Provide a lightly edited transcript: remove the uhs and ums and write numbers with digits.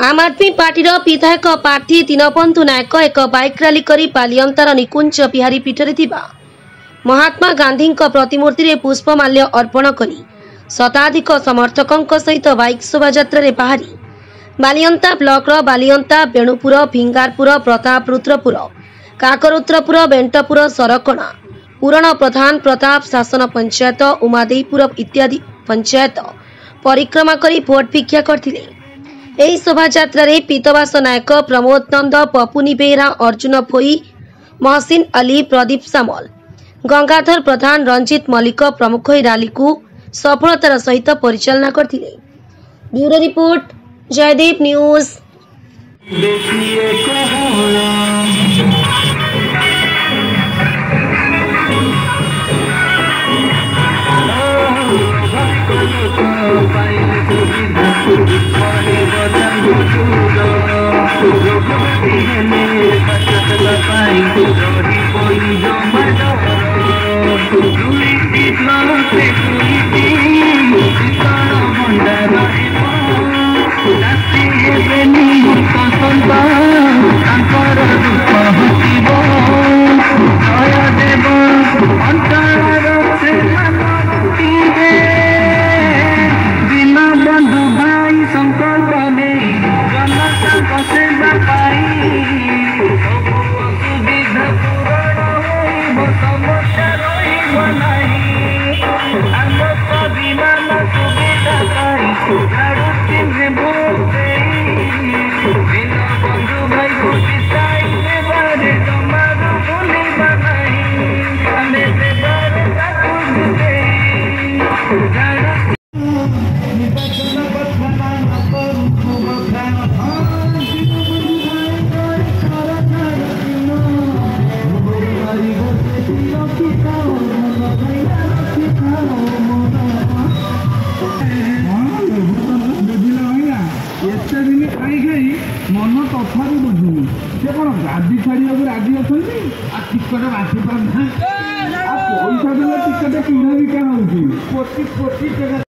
आम आदमी पार्टी विधायक प्रार्थी दीनबंधु नायक एक बाइक रैली करी बालियंतार निकुंज बिहारी पीठरे थिबा महात्मा गांधी प्रतिमूर्ति रे पुष्पमाल्य अर्पण करी शताधिक समर्थकों सहित बाइक शोभायात्रा बाहरी बालियंता ब्लॉक बालियंता बेणुपुर भिंगारपुर प्रताप रुद्रपुर काकरुद्रपुर बेंटपुर सरकणा पूरण प्रधान प्रताप शासन पंचायत उमादेईपुर इत्यादि पंचायत परिक्रमा करी भोट भिक्षा करथिले। एही शोभायात्रा रे पीतवास नायक प्रमोद नंद पपुनी बेहरा अर्जुन भोई महसिन अली प्रदीप सामल गंगाधर प्रधान रंजित मल्लिक प्रमुख रैली को सफलतार सहित परिचालना करथिले। Bureau report Jaydeep news. मन तथापि बुझुनी से कौन गादी छाड़ा राजी अच्छा टिकट बांटी पाना पैसा देने टिकट किना बिका हो।